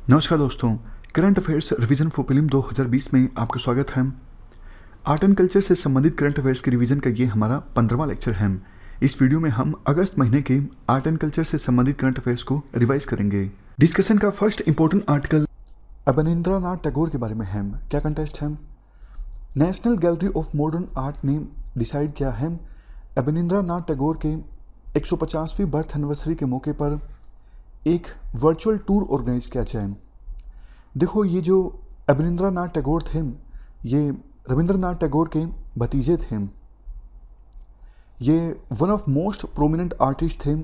नमस्कार दोस्तों, current affairs revision for prelim 2020 में आपका स्वागत है। आर्ट एंड कल्चर से संबंधित करंट अफेयर्स के रिवीजन का ये हमारा 15वां लेक्चर है। इस वीडियो में हम अगस्त महीने के आर्ट एंड कल्चर से संबंधित करंट अफेयर्स को रिवाइज करेंगे। डिस्कशन का first important article Abanindranath Tagore के बारे में है। क्या कंटेस्ट है? National gallery of modern art ने डिसाइड किया है अवनींद्रनाथ टैगोर के 150वीं बर्थ एनिवर्सरी के मौके पर एक वर्चुअल टूर ऑर्गेनाइज किया जाए। देखो, ये जो अवनींद्रनाथ टैगोर थे ये रविंद्रनाथ टैगोर के भतीजे थे। ये one of most prominent artist थे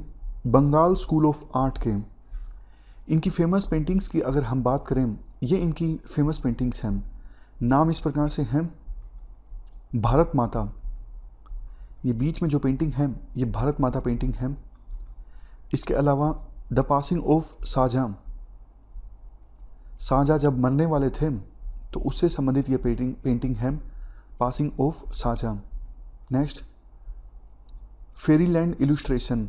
बंगाल स्कूल ऑफ आर्ट के। इनकी फेमस पेंटिंग्स की अगर हम बात करें, ये इनकी फेमस पेंटिंग्स हैं। नाम इस प्रकार से हैं: भारत माता, ये बीच में जो पेंटिंग है ये भारत माता पेंटिंग है। इसके अलावा the passing of Shahjahan, Shahjahan जब मरने वाले थे तो उससे संबंधित ये पेंटिंग है, passing of Shahjahan. Next, fairyland illustration.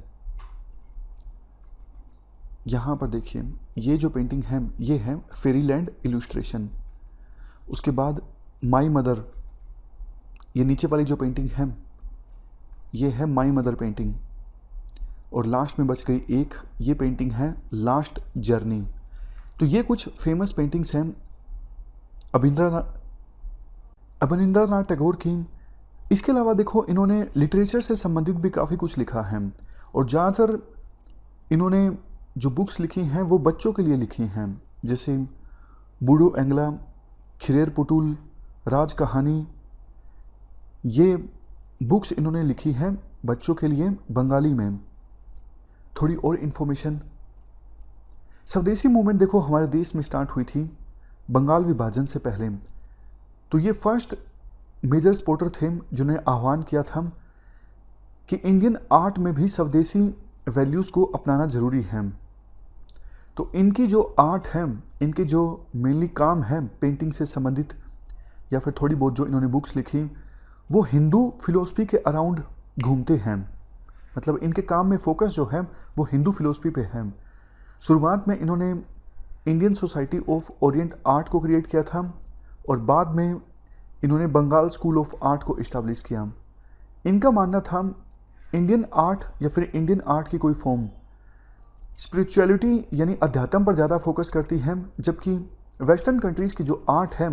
यहाँ पर देखिए, ये जो पेंटिंग है ये है फेरीलैंड इलुस्ट्रेशन। उसके बाद माई मदर, ये नीचे वाली जो पेंटिंग है ये है माई मदर पेंटिंग। और लास्ट में बच गई एक, ये पेंटिंग है लास्ट जर्नी। तो ये कुछ फेमस पेंटिंग्स हैं अवनींद्रनाथ टैगोर की। इसके अलावा देखो, इन्होंने लिटरेचर से संबंधित भी काफ़ी कुछ लिखा है और ज़्यादातर इन्होंने जो बुक्स लिखी हैं वो बच्चों के लिए लिखी हैं, जैसे बूढ़ो एंगला, खिरेर पुटुल, राज कहानी। ये बुक्स इन्होंने लिखी हैं बच्चों के लिए बंगाली में। थोड़ी और इन्फॉर्मेशन, स्वदेशी मूवमेंट देखो हमारे देश में स्टार्ट हुई थी बंगाल विभाजन से पहले। तो ये फर्स्ट मेजर स्पोर्टर थे जिन्होंने आह्वान किया था कि इंडियन आर्ट में भी स्वदेशी वैल्यूज़ को अपनाना ज़रूरी है। तो इनकी जो आर्ट है, इनके जो मेनली काम है पेंटिंग से संबंधित या फिर थोड़ी बहुत जो इन्होंने बुक्स लिखी वो हिंदू फिलोसफी के अराउंड घूमते हैं। मतलब इनके काम में फोकस जो है वो हिंदू फिलोसफी पे है। शुरुआत में इन्होंने Indian society of Orient art को क्रिएट किया था और बाद में इन्होंने बंगाल स्कूल ऑफ आर्ट को इस्टेब्लिश किया। इनका मानना था इंडियन आर्ट या फिर इंडियन आर्ट की कोई फॉर्म स्पिरिचुअलिटी यानी अध्यात्म पर ज़्यादा फोकस करती है, जबकि वेस्टर्न कंट्रीज़ की जो आर्ट है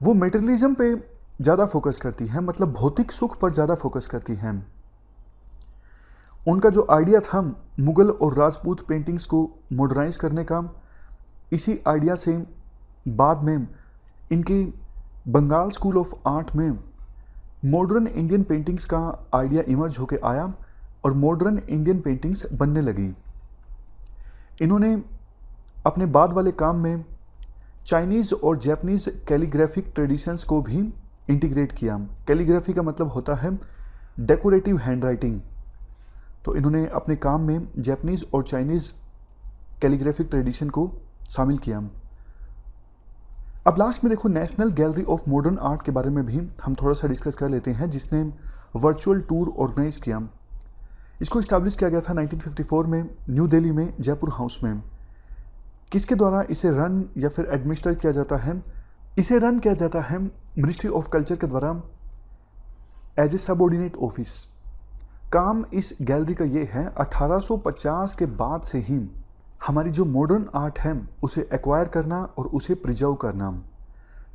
वो मेटेरियलिज्म पे ज़्यादा फोकस करती है, मतलब भौतिक सुख पर ज़्यादा फोकस करती है। उनका जो आइडिया था मुग़ल और राजपूत पेंटिंग्स को मॉडर्नाइज करने का, इसी आइडिया से बाद में इनके बंगाल स्कूल ऑफ आर्ट में मॉडर्न इंडियन पेंटिंग्स का आइडिया इमर्ज होके आया और मॉडर्न इंडियन पेंटिंग्स बनने लगी। इन्होंने अपने बाद वाले काम में चाइनीज़ और जापानीज़ कैलीग्राफिक ट्रेडिशंस को भी इंटीग्रेट किया। कैलीग्राफी का मतलब होता है डेकोरेटिव हैंडराइटिंग। तो इन्होंने अपने काम में जापानीज़ और चाइनीज़ कैलीग्राफिक ट्रेडिशन को शामिल किया। अब लास्ट में देखो, national gallery of modern art के बारे में भी हम थोड़ा सा डिस्कस कर लेते हैं, जिसने वर्चुअल टूर ऑर्गेनाइज किया। इसको इस्टेब्लिश किया गया था 1954 में न्यू दिल्ली में जयपुर हाउस में। किसके द्वारा इसे रन या फिर एडमिनिस्टर किया जाता है? इसे रन किया जाता है मिनिस्ट्री ऑफ कल्चर के द्वारा एज ए सबऑर्डिनेट ऑफिस। काम इस गैलरी का ये है 1850 के बाद से ही हमारी जो मॉडर्न आर्ट है उसे एक्वायर करना और उसे प्रिजर्व करना।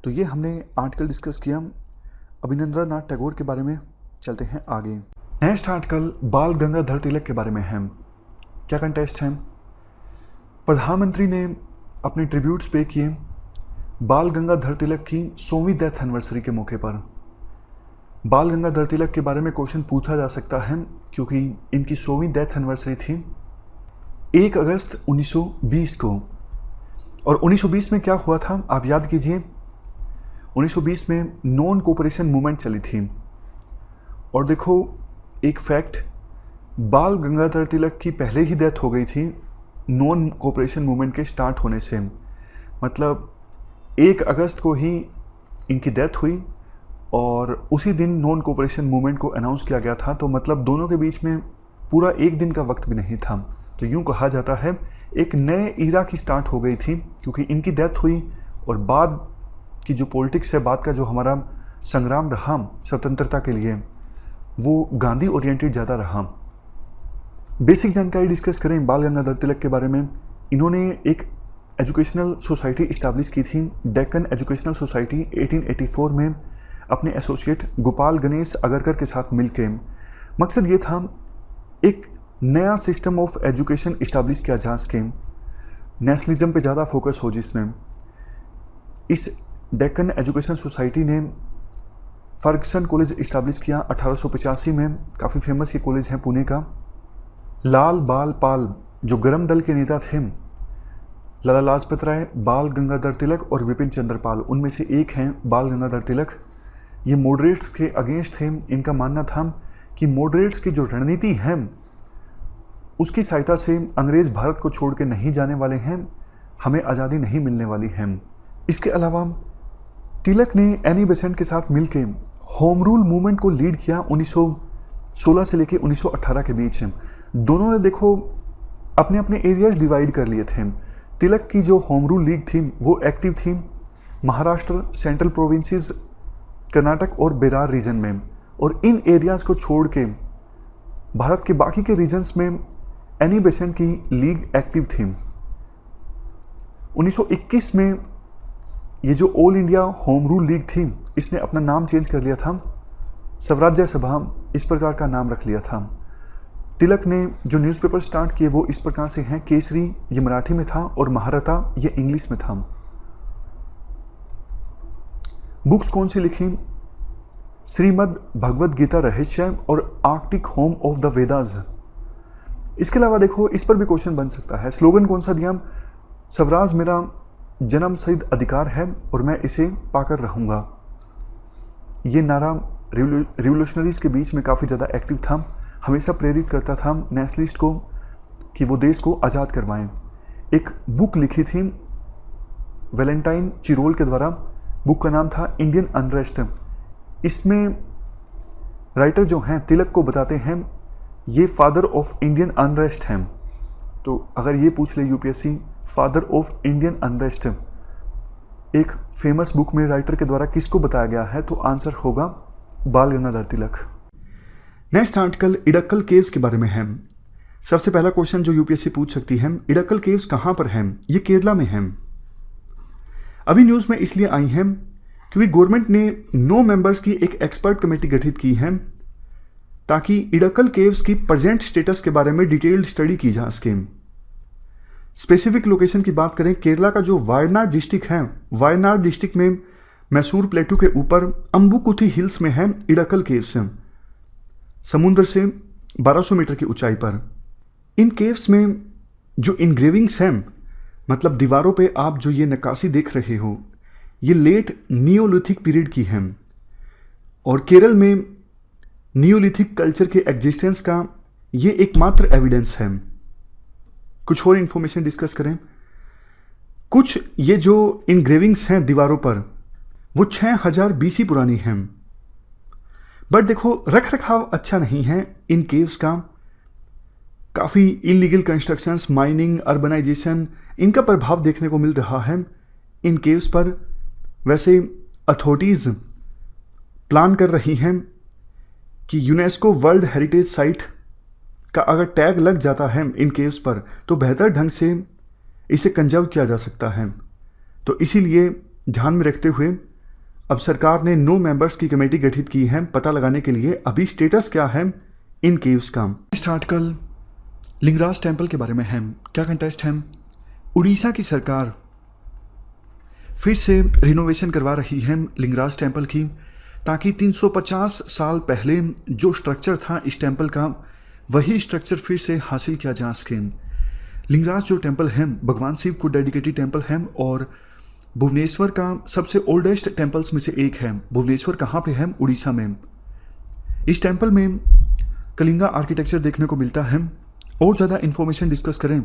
तो ये हमने आर्टिकल डिस्कस किया अवनींद्रनाथ टैगोर के बारे में। चलते हैं आगे। नेक्स्ट आर्टिकल बाल गंगाधर तिलक के बारे में है। क्या कंटेस्ट है? प्रधानमंत्री ने अपने ट्रिब्यूट्स पे किए बाल गंगाधर तिलक की 100वीं डेथ एनिवर्सरी के मौके पर। बाल गंगाधर तिलक के बारे में क्वेश्चन पूछा जा सकता है क्योंकि इनकी 100वीं डेथ एनिवर्सरी थी 1 अगस्त 1920 को। और 1920 में क्या हुआ था आप याद कीजिए। 1920 में नॉन कोऑपरेशन मूवमेंट चली थी। और देखो एक फैक्ट, बाल गंगाधर तिलक की पहले ही डेथ हो गई थी नॉन कोऑपरेशन मूवमेंट के स्टार्ट होने से। मतलब 1 अगस्त को ही इनकी डेथ हुई और उसी दिन नॉन कोऑपरेशन मूवमेंट को अनाउंस किया गया था। तो मतलब दोनों के बीच में पूरा एक दिन का वक्त भी नहीं था। तो यूँ कहा जाता है एक नए ईरा की स्टार्ट हो गई थी, क्योंकि इनकी डेथ हुई और बाद की जो पॉलिटिक्स है, बाद का जो हमारा संग्राम रहा स्वतंत्रता के लिए, वो गांधी ओरिएंटेड ज़्यादा रहा। बेसिक जानकारी डिस्कस करें बाल गंगाधर तिलक के बारे में। इन्होंने एक एजुकेशनल सोसाइटी इस्टेब्लिश की थी, डेक्कन एजुकेशनल सोसाइटी 1884 में, अपने एसोसिएट गोपाल गणेश अगरकर के साथ मिलके। मकसद ये था एक नया सिस्टम ऑफ एजुकेशन इस्टेब्लिश किया जा सके, नेशनलिज्म पे ज़्यादा फोकस हो जिसमें। इस डेक्कन एजुकेशन सोसाइटी ने फर्गसन कॉलेज इस्टेब्लिश किया 1885 में, काफ़ी फेमस ये कॉलेज है पुणे का। लाल बाल पाल जो गरम दल के नेता थे, लाला लाजपत राय, बाल गंगाधर तिलक और विपिन चंद्र पाल, उनमें से एक हैं बाल गंगाधर तिलक। ये मॉडरेट्स के अगेंस्ट थे। इनका मानना था कि मॉडरेट्स की जो रणनीति है उसकी सहायता से अंग्रेज़ भारत को छोड़ के नहीं जाने वाले हैं, हमें आज़ादी नहीं मिलने वाली है। इसके अलावा तिलक ने एनी बेसेंट के साथ मिलके होम रूल मूवमेंट को लीड किया 1916 से लेके 1918 के बीच। दोनों ने देखो अपने अपने एरियाज डिवाइड कर लिए थे। तिलक की जो होम रूल लीग थी वो एक्टिव थी महाराष्ट्र, सेंट्रल प्रोविंसेस, कर्नाटक और बेरार रीजन में, और इन एरियाज को छोड़ के भारत के बाकी के रीजन्स में एनी बेसेंट की लीग एक्टिव थी। 1921 में ये जो all India home rule league थी, इसने अपना नाम चेंज कर लिया था, स्वराज्य सभा इस प्रकार का नाम रख लिया था। तिलक ने जो न्यूज़पेपर स्टार्ट किए वो इस प्रकार से हैं, केसरी ये मराठी में था और महारथा ये इंग्लिश में था। बुक्स कौन सी लिखी? श्रीमद् भगवद गीता रहस्य और Arctic home of the Vedas. इसके अलावा देखो इस पर भी क्वेश्चन बन सकता है। स्लोगन कौन सा दिया? स्वराज मेरा जन्म सिद्ध अधिकार है और मैं इसे पाकर रहूँगा। ये नारा रिवोल्यूशनरीज के बीच में काफ़ी ज़्यादा एक्टिव था, हमेशा प्रेरित करता था नेशनलिस्ट को कि वो देश को आज़ाद करवाएं। एक बुक लिखी थी वैलेंटाइन चिरोल के द्वारा, बुक का नाम था इंडियन अनरेस्ट। इसमें राइटर जो हैं तिलक को बताते हैं ये फादर ऑफ इंडियन अनरेस्ट हैं। तो अगर ये पूछ ले UPSC father of Indian unrest एक फेमस बुक में राइटर के द्वारा किसको बताया गया है, तो आंसर होगा बाल Gangadhar Tilak. Next article Edakkal caves के बारे में है। सबसे पहला क्वेश्चन जो यूपीएससी पूछ सकती है, इडक्कल केव्स कहाँ पर हैं? ये केरला में हैं। अभी न्यूज़ में इसलिए आई हैं क्योंकि गवर्नमेंट ने 9 मेंबर्स की एक एक्सपर्ट कमेटी गठित की है ताकि इडक्कल केव्स की प्रेजेंट स्टेटस के बारे में डिटेल्ड स्टडी की जा सके। स्पेसिफिक लोकेशन की बात करें, केरला का जो वायनाड डिस्ट्रिक्ट है, वायनाड डिस्ट्रिक्ट में मैसूर प्लेटू के ऊपर अम्बुकुथी हिल्स में है इडक्कल केव्स, समुद्र से 1200 मीटर की ऊंचाई पर। इन केव्स में जो इनग्रेविंग्स हैं, मतलब दीवारों पे आप जो ये नक्काशी देख रहे हो, ये लेट नियोलिथिक पीरियड की हैं और केरल में नियोलिथिक कल्चर के एग्जिस्टेंस का ये एकमात्र एविडेंस है। कुछ और इन्फॉर्मेशन डिस्कस करें। कुछ ये जो इनग्रेविंग्स हैं दीवारों पर वो 6000 बीसी पुरानी हैं, बट देखो रख रखाव अच्छा नहीं है इन केव्स का। काफ़ी इलीगल कंस्ट्रक्शंस, माइनिंग, अर्बनाइजेशन, इनका प्रभाव देखने को मिल रहा है इन केव्स पर। वैसे अथॉरिटीज़ प्लान कर रही हैं कि यूनेस्को वर्ल्ड हेरिटेज साइट का अगर टैग लग जाता है इन केव्स पर तो बेहतर ढंग से इसे कंजर्व किया जा सकता है। तो इसीलिए ध्यान में रखते हुए अब सरकार ने 9 मेंबर्स की कमेटी गठित की है पता लगाने के लिए अभी स्टेटस क्या है इन केव्स का। नेक्स्ट आर्टिकल लिंगराज टेम्पल के बारे में है। क्या कंटेस्ट है? उड़ीसा की सरकार फिर से रिनोवेशन करवा रही है लिंगराज टेम्पल की, ताकि 350 साल पहले जो स्ट्रक्चर था इस टेम्पल का वही स्ट्रक्चर फिर से हासिल किया जा सके। लिंगराज जो टेम्पल है भगवान शिव को डेडिकेटेड टेम्पल है और भुवनेश्वर का सबसे ओल्डेस्ट टेम्पल्स में से एक है। भुवनेश्वर कहाँ पे है? उड़ीसा में। इस टेम्पल में कलिंगा आर्किटेक्चर देखने को मिलता है। और ज़्यादा इन्फॉर्मेशन डिस्कस करें,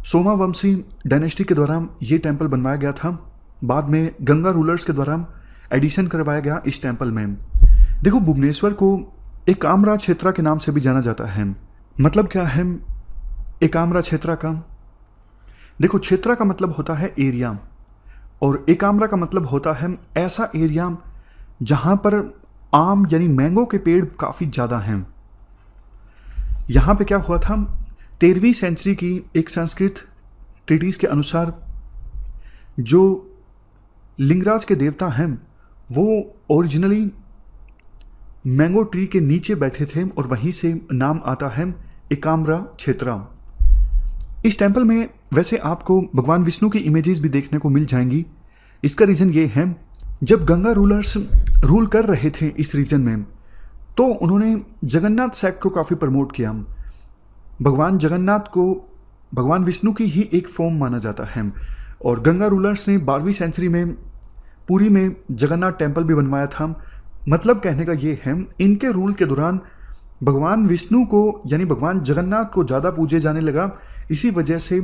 सोमावंशी डायनेस्टी के द्वारा ये टेम्पल बनवाया गया था। बाद में गंगा रूलर्स के द्वारा एडिशन करवाया गया इस टेम्पल में। देखो भुवनेश्वर को एक कामराज क्षेत्र के नाम से भी जाना जाता है। मतलब क्या है? एकाम्रा क्षेत्रा का। देखो, क्षेत्रा का मतलब होता है एरिया और एकाम्रा का मतलब होता है ऐसा एरिया जहां पर आम यानी मैंगो के पेड़ काफ़ी ज़्यादा हैं। यहाँ पे क्या हुआ था, 13वीं सेंचुरी की एक संस्कृत ट्रीटीज के अनुसार जो लिंगराज के देवता हैं वो ओरिजिनली मैंगो ट्री के नीचे बैठे थे और वहीं से नाम आता है एकाम्रा क्षेत्रा। इस टेंपल में वैसे आपको भगवान विष्णु की इमेजेस भी देखने को मिल जाएंगी। इसका रीज़न ये है, जब गंगा रूलर्स रूल कर रहे थे इस रीजन में तो उन्होंने जगन्नाथ सेक्ट को काफ़ी प्रमोट किया। भगवान जगन्नाथ को भगवान विष्णु की ही एक फॉर्म माना जाता है और गंगा रूलर्स ने 12वीं सेंचुरी में पुरी में जगन्नाथ टेंपल भी बनवाया था। मतलब कहने का ये है, इनके रूल के दौरान भगवान विष्णु को यानी भगवान जगन्नाथ को ज़्यादा पूजे जाने लगा। इसी वजह से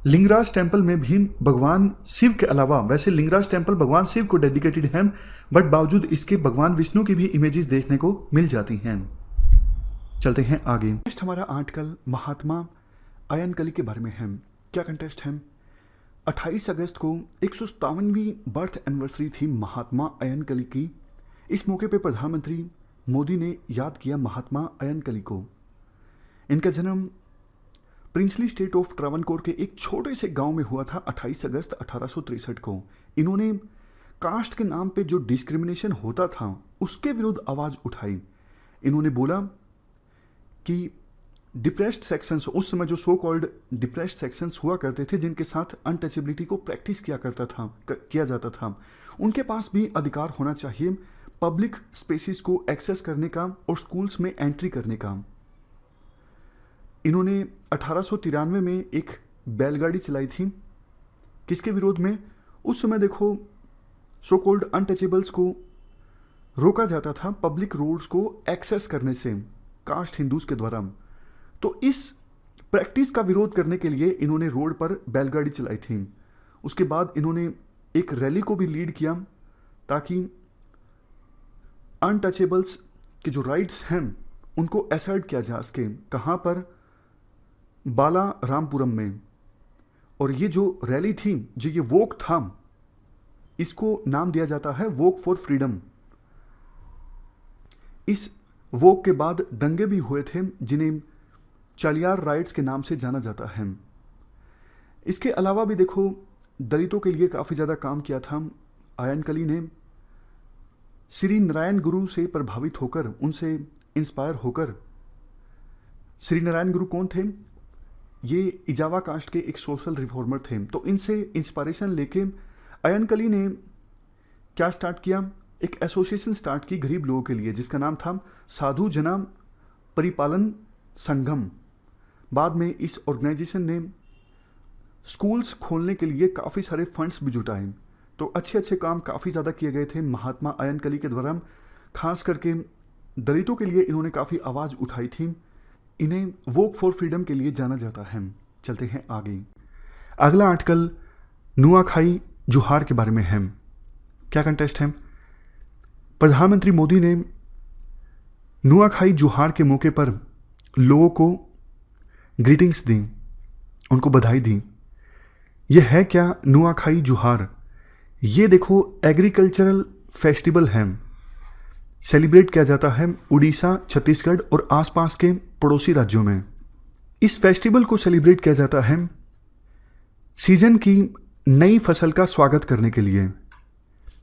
लिंगराज टेंपल में भी भगवान शिव के अलावा, वैसे लिंगराज टेंपल भगवान शिव को डेडिकेटेड है बट बावजूद इसके भगवान विष्णु की भी इमेजेस देखने को मिल जाती हैं। चलते हैं आगे। नेक्स्ट हमारा आर्टिकल महात्मा अयनकली के बारे में है। क्या कंटेस्ट है? 28 अगस्त को 157वीं बर्थ एनिवर्सरी थी महात्मा अयनकली की। इस मौके पर प्रधानमंत्री मोदी ने याद किया महात्मा अयनकली को। इनका जन्म प्रिंसली स्टेट ऑफ ट्रावनकोर के एक छोटे से गांव में हुआ था 28 अगस्त 1863 को। इन्होंने कास्ट के नाम पे जो डिस्क्रिमिनेशन होता था उसके विरुद्ध आवाज़ उठाई। इन्होंने बोला कि डिप्रेस्ड सेक्शंस, उस समय जो सो कॉल्ड डिप्रेस्ड सेक्शंस हुआ करते थे जिनके साथ अनटचेबिलिटी को प्रैक्टिस किया जाता था, उनके पास भी अधिकार होना चाहिए पब्लिक स्पेसिस को एक्सेस करने का और स्कूल्स में एंट्री करने का। इन्होंने 1893 में एक बैलगाड़ी चलाई थी। किसके विरोध में? उस समय देखो सो कॉल्ड अनटचेबल्स को रोका जाता था पब्लिक रोड्स को एक्सेस करने से कास्ट हिंदूज के द्वारा। तो इस प्रैक्टिस का विरोध करने के लिए इन्होंने रोड पर बैलगाड़ी चलाई थी। उसके बाद इन्होंने एक रैली को भी लीड किया ताकि अनटचेबल्स के जो राइट्स हैं उनको असर्ट किया जा सके। कहाँ पर? बाला रामपुरम में। और ये जो रैली थी, जो ये वॉक था, इसको नाम दिया जाता है वॉक फॉर फ्रीडम। इस वॉक के बाद दंगे भी हुए थे जिन्हें चालियार राइट्स के नाम से जाना जाता है। इसके अलावा भी देखो दलितों के लिए काफ़ी ज़्यादा काम किया था अयनकली ने। श्री नारायण गुरु से प्रभावित होकर, उनसे इंस्पायर होकर, श्री नारायण गुरु कौन थे? ये इजावा कास्ट के एक सोशल रिफॉर्मर थे। तो इनसे इंस्पायरेशन लेके अयनकली ने क्या स्टार्ट किया? एक एसोसिएशन स्टार्ट की गरीब लोगों के लिए जिसका नाम था साधु जना परिपालन संगम। बाद में इस ऑर्गेनाइजेशन ने स्कूल्स खोलने के लिए काफ़ी सारे फंड्स भी जुटाए। तो अच्छे अच्छे काम काफ़ी ज़्यादा किए गए थे महात्मा अयनकली के द्वारा। खास करके दलितों के लिए इन्होंने काफ़ी आवाज़ उठाई थी। इन्हें वॉक फॉर फ्रीडम के लिए जाना जाता है। चलते हैं आगे। अगला आर्टिकल नुआखाई जुहार के बारे में है। क्या कंटेस्ट है? प्रधानमंत्री मोदी ने नुआखाई जुहार के मौके पर लोगों को ग्रीटिंग्स दी, उनको बधाई दी। यह है क्या नुआखाई जुहार? ये देखो एग्रीकल्चरल फेस्टिवल है, सेलिब्रेट किया जाता है उड़ीसा, छत्तीसगढ़ और आसपास के पड़ोसी राज्यों में। इस फेस्टिवल को सेलिब्रेट किया जाता है सीजन की नई फसल का स्वागत करने के लिए।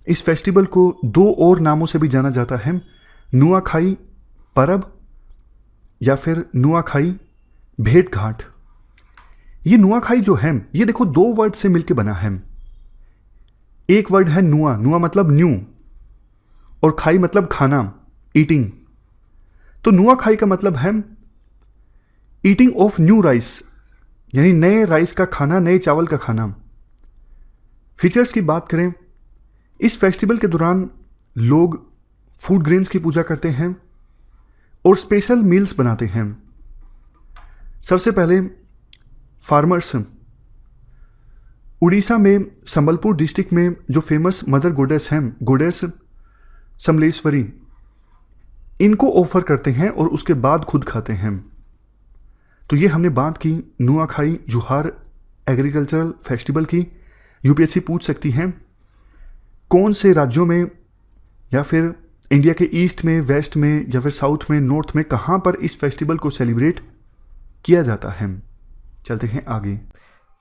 इस फेस्टिवल को दो और नामों से भी जाना जाता है, नुआखाई परब या फिर नुआखाई भेंट घाट। ये नुआखाई जो है ये देखो दो वर्ड से मिलकर बना है। एक वर्ड है नुआ, नुआ मतलब न्यू, और खाई मतलब खाना, ईटिंग। तो नुआखाई का मतलब है ईटिंग ऑफ न्यू राइस, यानी नए राइस का खाना, नए चावल का खाना। फीचर्स की बात करें, इस फेस्टिवल के दौरान लोग फूड ग्रेन्स की पूजा करते हैं और स्पेशल मील्स बनाते हैं। सबसे पहले फार्मर्स, उड़ीसा में संबलपुर डिस्ट्रिक्ट में जो फेमस मदर गोडेस हैं, गोडेस समलेश्वरी, इनको ऑफर करते हैं और उसके बाद खुद खाते हैं। तो ये हमने बात की नुआखाई जुहार एग्रीकल्चरल फेस्टिवल की। यूपीएससी पूछ सकती है कौन से राज्यों में या फिर इंडिया के ईस्ट में, वेस्ट में या फिर साउथ में, नॉर्थ में, कहाँ पर इस फेस्टिवल को सेलिब्रेट किया जाता है। चलते हैं आगे।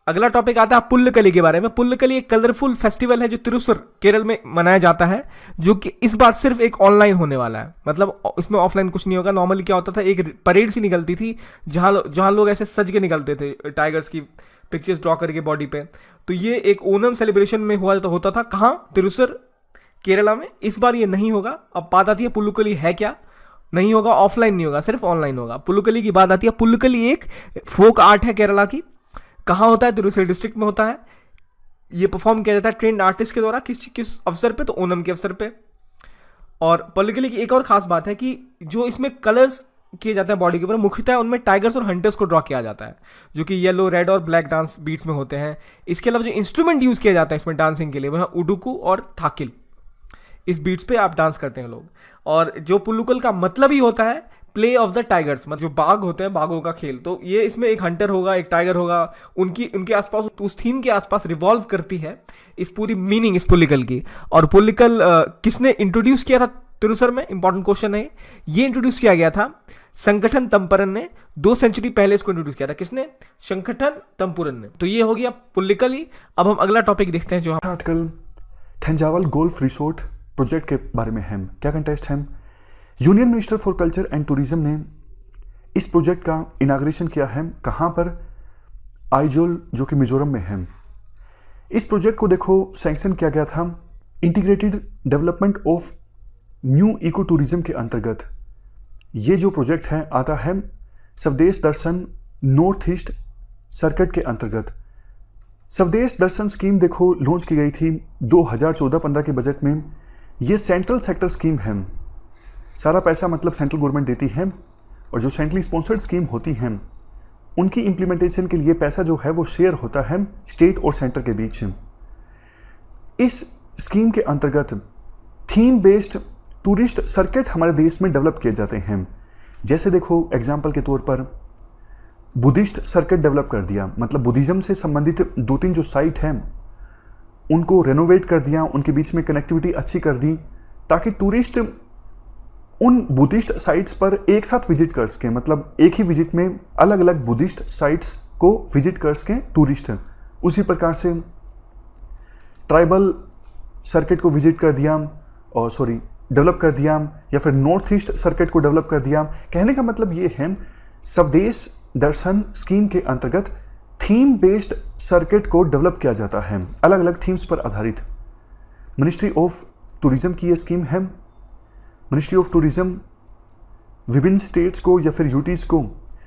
अगला टॉपिक आता है पुल्लकली के बारे में। पुल्लकली एक कलरफुल फेस्टिवल है जो तिरुसुर केरल में मनाया जाता है, जो कि इस बार सिर्फ एक ऑनलाइन होने वाला है। मतलब इसमें ऑफलाइन कुछ नहीं होगा। नॉर्मली क्या होता था, एक परेड सी निकलती थी जहाँ लोग ऐसे सज के निकलते थे, टाइगर्स की पिक्चर्स ड्रॉ करके बॉडी पे। तो ये एक ओनम सेलिब्रेशन में हुआ तो होता था कहाँ, तिरुसुर केरला में। इस बार ये नहीं होगा। अब बात आती है पुल्लकली है क्या। नहीं होगा, ऑफलाइन नहीं होगा, सिर्फ ऑनलाइन होगा। पुल्लकली की बात आती है। पुल्लकली एक फोक आर्ट है केरला की। कहाँ होता है, तिरुसुर डिस्ट्रिक्ट में होता है। ये परफॉर्म किया जाता है ट्रेंड आर्टिस्ट के द्वारा। किस अवसर पे, तो ओनम के अवसर पे। और पुल्लकली की एक और खास बात है कि जो इसमें कलर्स किए जाते हैं बॉडी के ऊपर, मुख्यतः उनमें टाइगर्स और हंटर्स को ड्रॉ किया जाता है, जो कि येलो, रेड और ब्लैक डांस बीट्स में होते हैं। इसके अलावा जो इंस्ट्रूमेंट यूज किया जाता है इसमें डांसिंग के लिए, वह है उडुकू और थाकिल। इस बीट्स पे आप डांस करते हैं लोग। और जो पुल्लुकल का मतलब ही होता है प्ले ऑफ द टाइगर्स, मतलब जो बाघ होते हैं, बाघों का खेल। तो ये इसमें एक हंटर होगा, एक टाइगर होगा, उनके आसपास, उस थीम के आसपास रिवॉल्व करती है इस पूरी मीनिंग इस पुल्लिकल की। और पुल्लिकल किसने इंट्रोड्यूस किया था तिरुसर में, इंपॉर्टेंट क्वेश्चन है ये। इंट्रोड्यूस किया गया था संगठन तंपरन ने 2 सेंचुरी पहले इसको इंट्रोड्यूस किया था। किसने? संगठन तंपुरन ने। तो ये हो गया पुल्लिकल ही। अब हम अगला टॉपिक देखते हैं जो आर्टिकल थंजावल गोल्फ रिसोर्ट प्रोजेक्ट के बारे में है। क्या कंटेस्ट है? Union minister for culture and tourism ने इस प्रोजेक्ट का इनाग्रेशन किया है। कहाँ पर? आइजोल, जो कि मिजोरम में है। इस प्रोजेक्ट को देखो सैंक्शन किया गया था integrated development of new ecotourism के अंतर्गत। ये जो प्रोजेक्ट है आता है स्वदेश दर्शन नॉर्थ ईस्ट सर्किट के अंतर्गत। स्वदेश दर्शन स्कीम देखो लॉन्च की गई थी 2014-15 के बजट में। ये सेंट्रल सेक्टर स्कीम है। सारा पैसा मतलब सेंट्रल गवर्नमेंट देती है, और जो सेंट्रली स्पॉन्सर्ड स्कीम होती हैं उनकी इम्प्लीमेंटेशन के लिए पैसा जो है वो शेयर होता है स्टेट और सेंटर के बीच। इस स्कीम के अंतर्गत थीम बेस्ड टूरिस्ट सर्किट हमारे देश में डेवलप किए जाते हैं। जैसे देखो एग्जाम्पल के तौर पर बुद्धिस्ट सर्किट डेवलप कर दिया, मतलब बुद्धिज्म से संबंधित 2-3 जो साइट हैं उनको रेनोवेट कर दिया, उनके बीच में कनेक्टिविटी अच्छी कर दी, ताकि टूरिस्ट उन बुद्धिस्ट साइट्स पर एक साथ विजिट कर सकें। मतलब एक ही विजिट में अलग अलग बुद्धिस्ट साइट्स को विजिट कर सकें टूरिस्ट। उसी प्रकार से ट्राइबल सर्किट को विजिट कर दिया, और डेवलप कर दिया, या फिर नॉर्थ ईस्ट सर्किट को डेवलप कर दिया। कहने का मतलब ये है स्वदेश दर्शन स्कीम के अंतर्गत थीम बेस्ड सर्किट को डेवलप किया जाता है, अलग अलग थीम्स पर आधारित। मिनिस्ट्री ऑफ टूरिज्म की ये स्कीम है। मिनिस्ट्री ऑफ टूरिज्म विभिन्न स्टेट्स को या फिर यूटीज को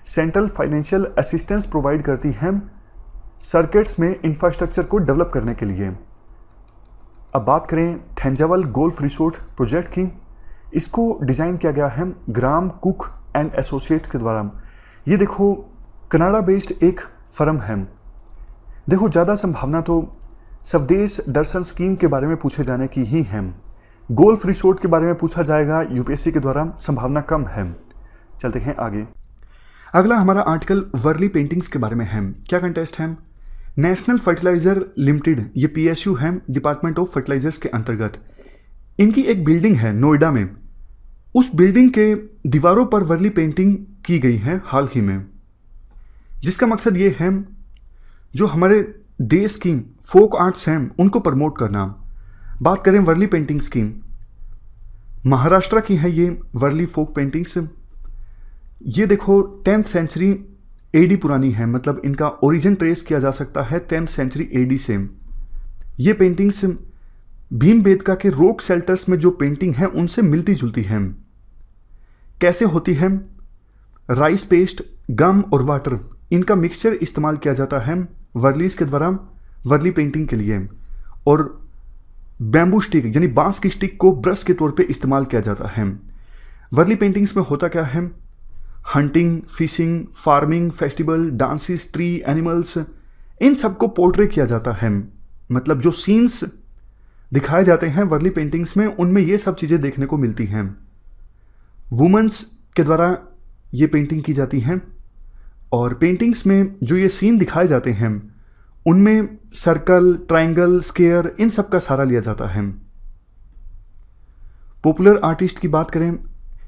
सेंट्रल फाइनेंशियल असिस्टेंस प्रोवाइड करती है सर्किट्स में इंफ्रास्ट्रक्चर को डेवलप करने के लिए। अब बात करें थंजावल गोल्फ रिसोर्ट प्रोजेक्ट की। इसको डिज़ाइन किया गया है ग्राम कुक एंड एसोसिएट्स के द्वारा। ये देखो कनाडा बेस्ड एक फर्म है। देखो ज़्यादा संभावना तो स्वदेश दर्शन स्कीम के बारे में पूछे जाने की ही है। गोल्फ रिसोर्ट के बारे में पूछा जाएगा यूपीएससी के द्वारा, संभावना कम है। चलते हैं आगे। अगला हमारा आर्टिकल वर्ली पेंटिंग्स के बारे में है। क्या कंटेस्ट है? नेशनल फर्टिलाइजर लिमिटेड, ये पीएसयू है डिपार्टमेंट ऑफ फर्टिलाइजर्स के अंतर्गत। इनकी एक बिल्डिंग है नोएडा में। उस बिल्डिंग के दीवारों पर वर्ली पेंटिंग की गई है हाल ही में, जिसका मकसद ये है जो हमारे देश की फोक आर्ट्स हैं उनको प्रमोट करना। बात करें वर्ली पेंटिंग्स की, महाराष्ट्र की है ये वर्ली फोक पेंटिंग्स। ये देखो 10th सेंचुरी एडी पुरानी है, मतलब इनका ओरिजिन ट्रेस किया जा सकता है 10th सेंचुरी एडी से। ये पेंटिंग्स भीमबेटका के रॉक शेल्टर्स में जो पेंटिंग है उनसे मिलती जुलती है। कैसे होती है? राइस पेस्ट, गम और वाटर, इनका मिक्सचर इस्तेमाल किया जाता है वर्लीज के द्वारा वर्ली पेंटिंग के लिए। और बैम्बू स्टिक यानी बांस की स्टिक को ब्रश के तौर पे इस्तेमाल किया जाता है। वर्ली पेंटिंग्स में होता क्या है? Hunting, fishing, farming, festival, dances, tree, animals, इन सबको पोर्ट्रे किया जाता है। मतलब जो सीन्स दिखाए जाते हैं वर्ली पेंटिंग्स में, उनमें ये सब चीज़ें देखने को मिलती हैं। वुमेन्स के द्वारा ये पेंटिंग की जाती हैं, और पेंटिंग्स में जो ये सीन दिखाए जाते हैं उनमें सर्कल, ट्रायंगल, स्क्वायर, इन सब का सहारा लिया जाता है। पॉपुलर आर्टिस्ट की बात करें,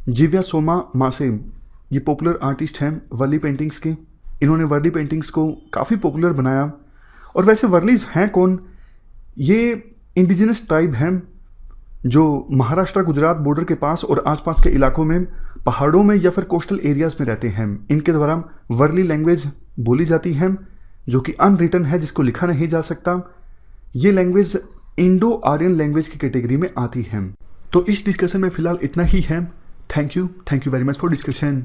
जिव्या सोमा मासे, ये पॉपुलर आर्टिस्ट हैं वर्ली पेंटिंग्स के। इन्होंने वर्ली पेंटिंग्स को काफ़ी पॉपुलर बनाया। और वैसे वर्लीज हैं कौन? ये इंडिजिनस ट्राइब हैं जो महाराष्ट्र गुजरात बॉर्डर के पास और आसपास के इलाकों में, पहाड़ों में या फिर कोस्टल एरियाज में रहते हैं। इनके द्वारा वर्ली लैंग्वेज बोली जाती है जो कि अनरिटन है, जिसको लिखा नहीं जा सकता। ये लैंग्वेज इंडो आर्यन लैंग्वेज की कैटेगरी में आती है। तो इस डिस्कशन में फिलहाल इतना ही है। Thank you very much for discussion.